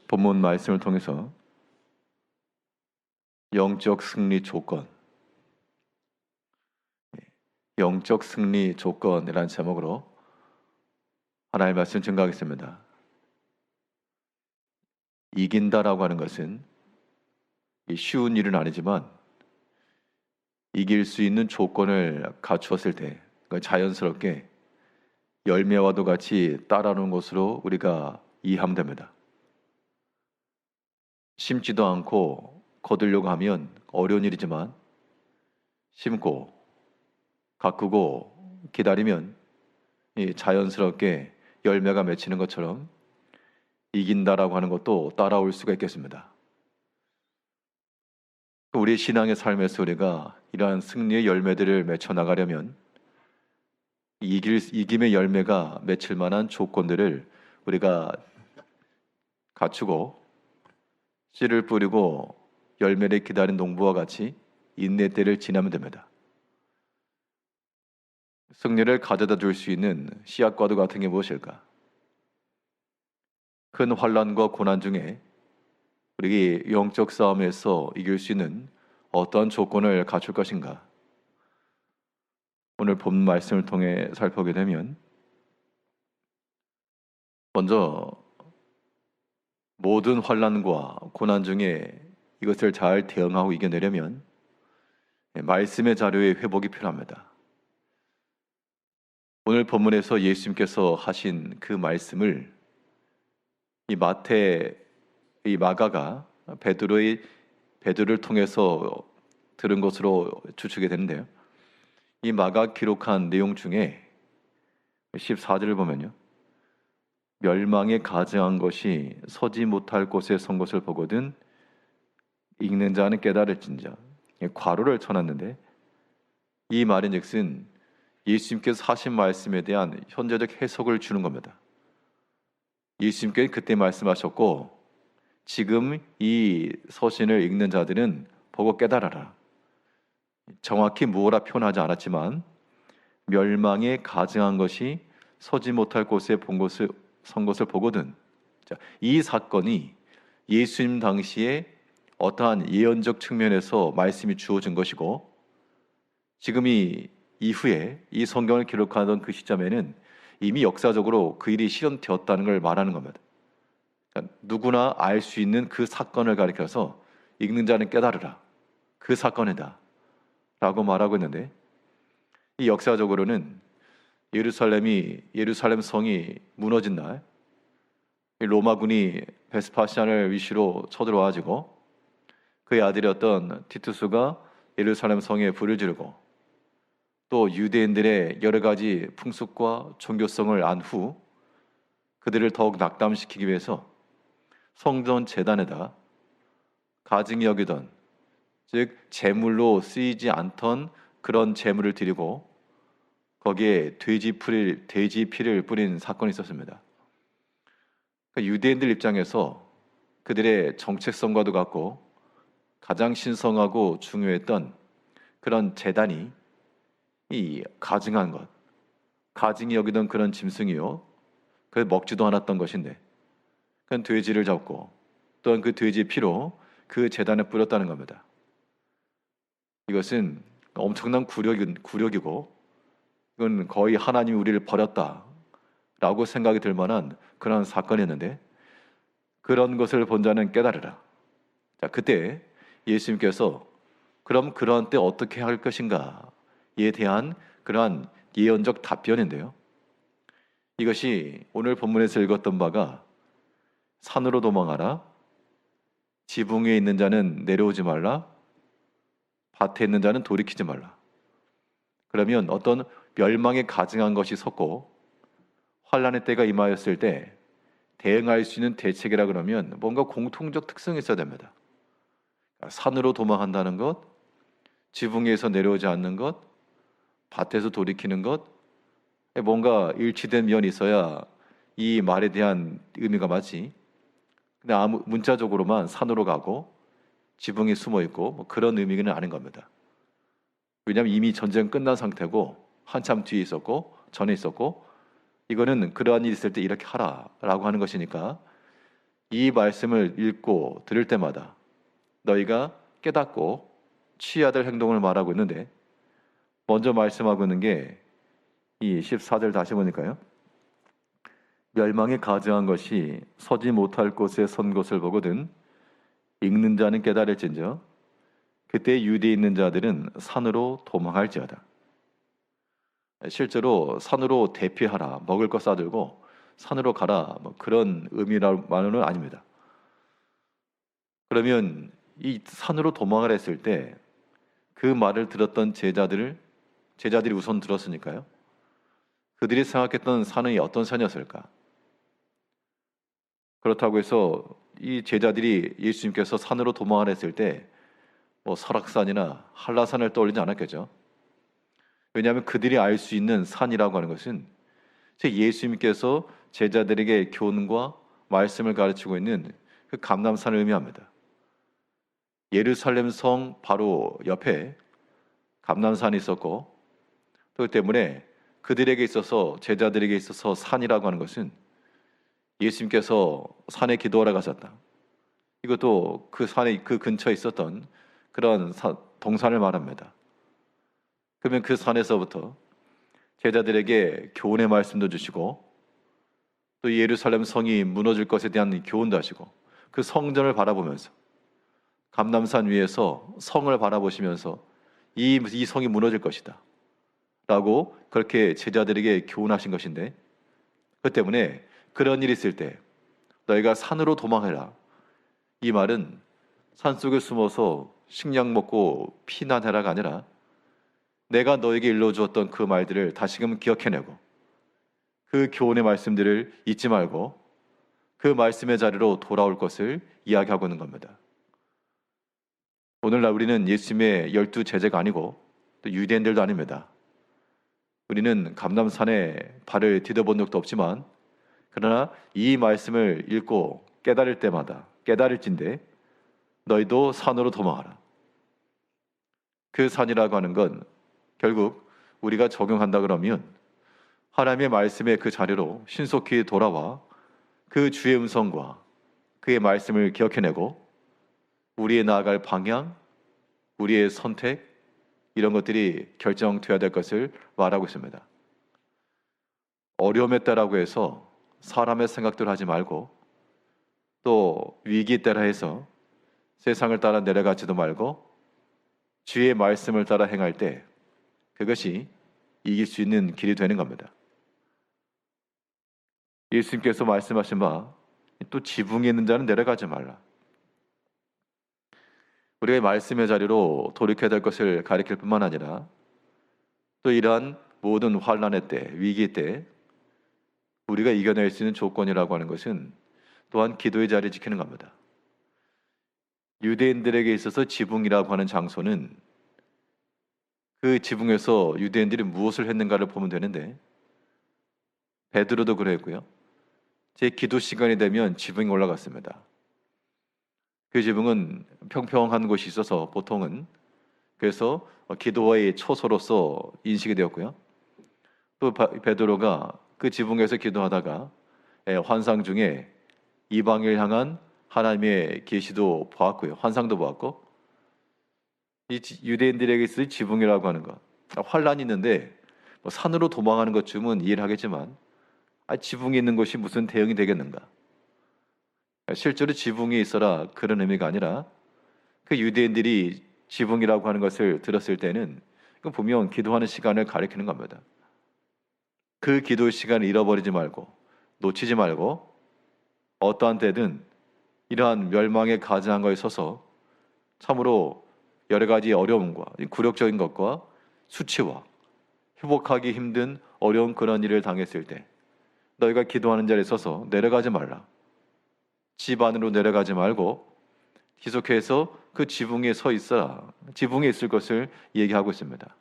본문 말씀을 통해서 영적 승리 조건, 영적 승리 조건이라는 제목으로 하나님의 말씀 증거하겠습니다. 이긴다라고 하는 것은 쉬운 일은 아니지만 이길 수 있는 조건을 갖추었을 때 자연스럽게 열매와도 같이 따라오는 것으로 우리가 이해하면 됩니다. 심지도 않고 거두려고 하면 어려운 일이지만 심고 가꾸고 기다리면 자연스럽게 열매가 맺히는 것처럼 이긴다라고 하는 것도 따라올 수가 있겠습니다. 우리 신앙의 삶에서 우리가 이러한 승리의 열매들을 맺혀 나가려면 이김의 열매가 맺힐 만한 조건들을 우리가 갖추고 씨를 뿌리고 열매를 기다린 농부와 같이 인내 때를 지나면 됩니다. 승리를 가져다 줄 수 있는 씨앗과도 같은 게 무엇일까? 큰 환난과 고난 중에 우리 영적 싸움에서 이길 수 있는 어떠한 조건을 갖출 것인가? 오늘 본 말씀을 통해 살펴보게 되면 먼저 모든 환난과 고난 중에 이것을 잘 대응하고 이겨내려면 말씀의 자료의 회복이 필요합니다. 오늘 본문에서 예수님께서 하신 그 말씀을 이 마가가 베드로를 통해서 들은 것으로 추측이 되는데요. 이 마가 기록한 내용 중에 14절을 보면요. 멸망에 가증한 것이 서지 못할 곳에 선 것을 보거든 읽는 자는 깨달을진저, 괄호를 쳐놨는데 이 말인즉슨 예수님께서 하신 말씀에 대한 현재적 해석을 주는 겁니다. 예수님께서 그때 말씀하셨고 지금 이 서신을 읽는 자들은 보고 깨달아라. 정확히 무엇라 표현하지 않았지만 멸망에 가증한 것이 서지 못할 곳에 선 것을 보거든. 이 사건이 예수님 당시에 어떠한 예언적 측면에서 말씀이 주어진 것이고 지금 이 이후에 이 성경을 기록하던 그 시점에는 이미 역사적으로 그 일이 실현되었다는 걸 말하는 겁니다. 그러니까 누구나 알 수 있는 그 사건을 가리켜서 읽는 자는 깨달으라. 그 사건이다 라고 말하고 있는데 이 역사적으로는 예루살렘 성이 무너진 날 로마군이 베스파시안을 위시로 쳐들어와가지고 그의 아들이었던 티투스가 예루살렘 성에 불을 지르고 또 유대인들의 여러 가지 풍습과 종교성을 안 후 그들을 더욱 낙담시키기 위해서 성전 제단에다 가증히 여기던 즉 제물로 쓰이지 않던 그런 제물을 드리고 거기에 돼지 피를 뿌린 사건이 있었습니다. 그러니까 유대인들 입장에서 그들의 정체성과도 같고 가장 신성하고 중요했던 그런 제단이 이 가증한 것, 가증히 여기던 그런 짐승이요, 그 먹지도 않았던 것인데, 그 돼지를 잡고 또한 그 돼지 피로 그 제단에 뿌렸다는 겁니다. 이것은 엄청난 굴욕이고, 이건 거의 하나님이 우리를 버렸다라고 생각이 들 만한 그런 사건이었는데, 그런 것을 본 자는 깨달으라. 자, 그때 예수님께서 그럼 그런 때 어떻게 할 것인가에 대한 그러한 예언적 답변인데요. 이것이 오늘 본문에서 읽었던 바가 산으로 도망하라, 지붕 위에 있는 자는 내려오지 말라, 밭에 있는 자는 돌이키지 말라. 그러면 어떤 멸망에 가증한 것이 섰고 환난의 때가 임하였을 때 대응할 수 있는 대책이라 그러면 뭔가 공통적 특성이 있어야 됩니다. 산으로 도망한다는 것, 지붕 위에서 내려오지 않는 것, 밭에서 돌이키는 것, 뭔가 일치된 면이 있어야 이 말에 대한 의미가 맞지. 근데 아무 문자적으로만 산으로 가고 지붕에 숨어 있고 뭐 그런 의미는 아닌 겁니다. 왜냐하면 이미 전쟁 끝난 상태고 한참 뒤에 있었고 전에 있었고 이거는 그러한 일이 있을 때 이렇게 하라라고 하는 것이니까 이 말씀을 읽고 들을 때마다 너희가 깨닫고 취해야 될 행동을 말하고 있는데, 먼저 말씀하고 있는 게 이 14절 다시 보니까요. 멸망에 가증한 것이 서지 못할 곳에 선 것을 보거든 읽는 자는 깨달을진저 그때 유대에 있는 자들은 산으로 도망할지어다. 실제로 산으로 대피하라, 먹을 것 싸들고 산으로 가라, 뭐 그런 의미라고는 아닙니다. 그러면 이 산으로 도망을 했을 때 그 말을 들었던 제자들이 우선 들었으니까요. 그들이 생각했던 산이 어떤 산이었을까? 그렇다고 해서 이 제자들이 예수님께서 산으로 도망을 했을 때 뭐 설악산이나 한라산을 떠올리지 않았겠죠. 왜냐하면 그들이 알 수 있는 산이라고 하는 것은 예수님께서 제자들에게 교훈과 말씀을 가르치고 있는 그 감람산을 의미합니다. 예루살렘 성 바로 옆에 감람산이 있었고, 그렇기 때문에 그들에게 있어서, 제자들에게 있어서 산이라고 하는 것은 예수님께서 산에 기도하러 가셨다, 이것도 그 산에, 그 근처에 있었던 그런 동산을 말합니다. 그러면 그 산에서부터 제자들에게 교훈의 말씀도 주시고, 또 예루살렘 성이 무너질 것에 대한 교훈도 하시고, 그 성전을 바라보면서, 감람산 위에서 성을 바라보시면서 이 성이 무너질 것이다 라고 그렇게 제자들에게 교훈하신 것인데, 그 때문에 그런 일이 있을 때 너희가 산으로 도망해라, 이 말은 산속에 숨어서 식량 먹고 피난해라가 아니라 내가 너에게 일러주었던 그 말들을 다시금 기억해내고 그 교훈의 말씀들을 잊지 말고 그 말씀의 자리로 돌아올 것을 이야기하고 있는 겁니다. 오늘날 우리는 예수님의 12 제자가 아니고 또 유대인들도 아닙니다. 우리는 감람산에 발을 디뎌본 적도 없지만, 그러나 이 말씀을 읽고 깨달을 때마다 깨달을진대 너희도 산으로 도망하라. 그 산이라고 하는 건 결국 우리가 적용한다 그러면 하나님의 말씀의 그 자리로 신속히 돌아와 그 주의 음성과 그의 말씀을 기억해내고 우리의 나아갈 방향, 우리의 선택, 이런 것들이 결정되어야 될 것을 말하고 있습니다. 어려움에 따라고 해서 사람의 생각대로 하지 말고, 또 위기 때라 해서 세상을 따라 내려가지도 말고 주의 말씀을 따라 행할 때 그것이 이길 수 있는 길이 되는 겁니다. 예수님께서 말씀하신 바, 또 지붕에 있는 자는 내려가지 말라. 우리가 말씀의 자리로 돌이켜야 될 것을 가리킬 뿐만 아니라 또 이러한 모든 환난의 때, 위기 때 우리가 이겨낼 수 있는 조건이라고 하는 것은 또한 기도의 자리를 지키는 겁니다. 유대인들에게 있어서 지붕이라고 하는 장소는 그 지붕에서 유대인들이 무엇을 했는가를 보면 되는데, 베드로도 그랬고요. 제 기도 시간이 되면 지붕에 올라갔습니다. 그 지붕은 평평한 곳이 있어서 보통은 그래서 기도의 초소로서 인식이 되었고요. 또 베드로가 그 지붕에서 기도하다가 환상 중에 이방을 향한 하나님의 계시도 보았고요. 환상도 보았고, 이 유대인들에게 있을 지붕이라고 하는 것, 환란이 있는데 뭐 산으로 도망하는 것쯤은 이해를 하겠지만 지붕이 있는 것이 무슨 대응이 되겠는가? 실제로 지붕이 있어라 그런 의미가 아니라 그 유대인들이 지붕이라고 하는 것을 들었을 때는 그건 분명 기도하는 시간을 가리키는 겁니다. 그 기도 시간을 잃어버리지 말고 놓치지 말고 어떠한 때든 이러한 멸망에 가증한 거에 서서 참으로 여러 가지 어려움과 굴욕적인 것과 수치와 회복하기 힘든 어려운 그런 일을 당했을 때 너희가 기도하는 자리에 서서 내려가지 말라. 집 안으로 내려가지 말고 계속해서 그 지붕에 서 있어라. 지붕에 있을 것을 얘기하고 있습니다.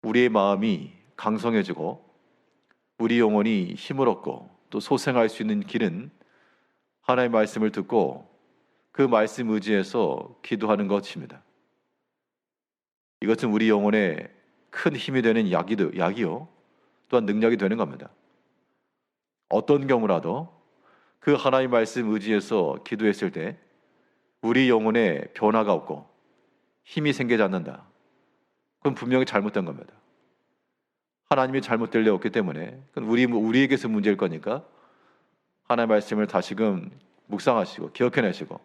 우리의 마음이 강성해지고 우리 영혼이 힘을 얻고 또 소생할 수 있는 길은 하나님의 말씀을 듣고 그 말씀 의지해서 기도하는 것입니다. 이것은 우리 영혼에 큰 힘이 되는 약이요 또한 능력이 되는 겁니다. 어떤 경우라도 그 하나님 말씀 의지해서 기도했을 때 우리 영혼에 변화가 없고 힘이 생기지 않는다. 그건 분명히 잘못된 겁니다. 하나님이 잘못될 리 없기 때문에 그건 우리에게서 문제일 거니까 하나님의 말씀을 다시금 묵상하시고 기억해내시고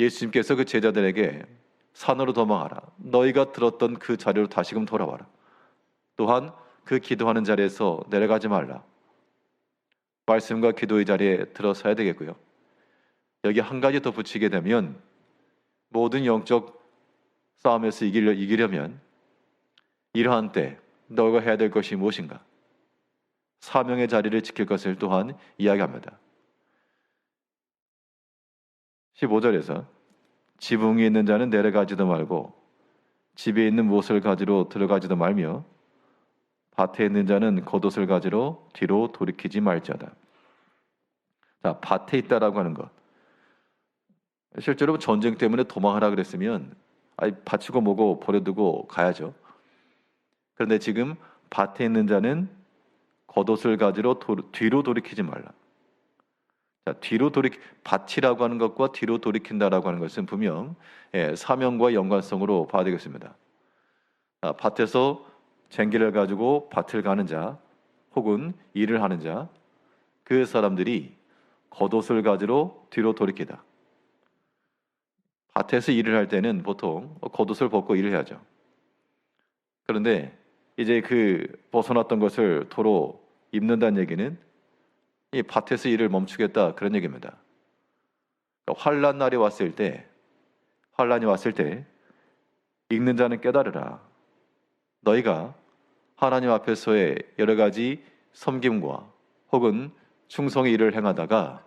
예수님께서 그 제자들에게 산으로 도망하라. 너희가 들었던 그 자리로 다시금 돌아와라. 또한 그 기도하는 자리에서 내려가지 말라. 말씀과 기도의 자리에 들어서야 되겠고요. 여기 한 가지 더 붙이게 되면 모든 영적 싸움에서 이기려면 이러한 때 너희가 해야 될 것이 무엇인가? 사명의 자리를 지킬 것을 또한 이야기합니다. 15절에서 지붕 위에 있는 자는 내려가지도 말고 집에 있는 무엇을 가지러 들어가지도 말며 밭에 있는 자는 겉옷을 가지러 뒤로 돌이키지 말지어다. 자, 밭에 있다라고 하는 것. 실제로 전쟁 때문에 도망하라 그랬으면 바치고 뭐고 버려두고 가야죠. 그런데 지금 밭에 있는 자는 겉옷을 가지러 뒤로 돌이키지 말라. 자, 밭이라고 하는 것과 뒤로 돌이킨다라고 하는 것은 분명 사명과 연관성으로 봐야 되겠습니다. 밭에서 쟁기를 가지고 밭을 가는 자 혹은 일을 하는 자, 그 사람들이 겉옷을 가지러 뒤로 돌이키다. 밭에서 일을 할 때는 보통 겉옷을 벗고 일을 해야죠. 그런데 이제 그 벗어났던 것을 도로 입는다는 얘기는 이 밭에서 일을 멈추겠다 그런 얘기입니다. 그러니까 환난이 왔을 때 읽는 자는 깨달으라. 너희가 하나님 앞에서의 여러 가지 섬김과 혹은 충성의 일을 행하다가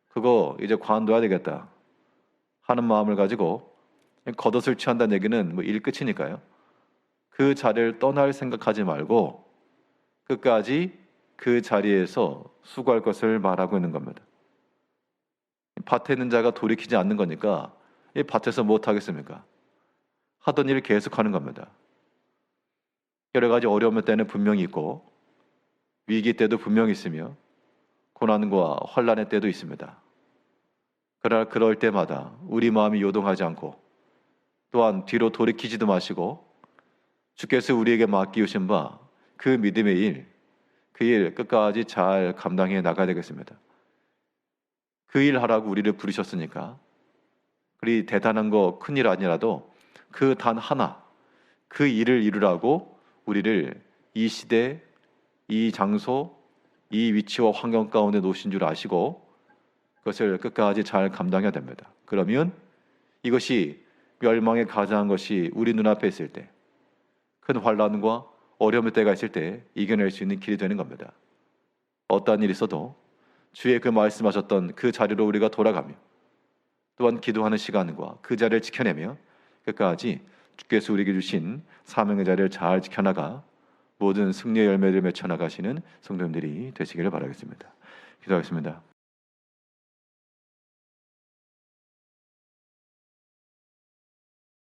그거 이제 관둬야 되겠다 하는 마음을 가지고 겉옷을 취한다는 얘기는 일 끝이니까요. 그 자리를 떠날 생각하지 말고 끝까지 그 자리에서 수고할 것을 말하고 있는 겁니다. 밭에 있는 자가 돌이키지 않는 거니까 이 밭에서 못 하겠습니까? 하던 일을 계속하는 겁니다. 여러 가지 어려움 때는 분명히 있고 위기 때도 분명히 있으며 고난과 환난의 때도 있습니다. 그러나 그럴 때마다 우리 마음이 요동하지 않고 또한 뒤로 돌이키지도 마시고 주께서 우리에게 맡기우신 바 그 믿음의 일, 그 일 끝까지 잘 감당해 나가야 되겠습니다. 그 일 하라고 우리를 부르셨으니까 그리 대단한 거 큰일 아니라도 그 단 하나, 그 일을 이루라고 우리를 이 시대, 이 장소, 이 위치와 환경 가운데 놓으신 줄 아시고 그것을 끝까지 잘 감당해야 됩니다. 그러면 이것이 멸망에 가장한 것이 우리 눈앞에 있을 때, 큰 환난과 어려움의 때가 있을 때 이겨낼 수 있는 길이 되는 겁니다. 어떠한 일이 있어도 주의 그 말씀하셨던 그 자리로 우리가 돌아가며 또한 기도하는 시간과 그 자리를 지켜내며 끝까지 주께서 우리에게 주신 사명의 자리를 잘 지켜나가 모든 승리의 열매를 맺혀나가시는 성도님들이 되시기를 바라겠습니다. 기도하겠습니다.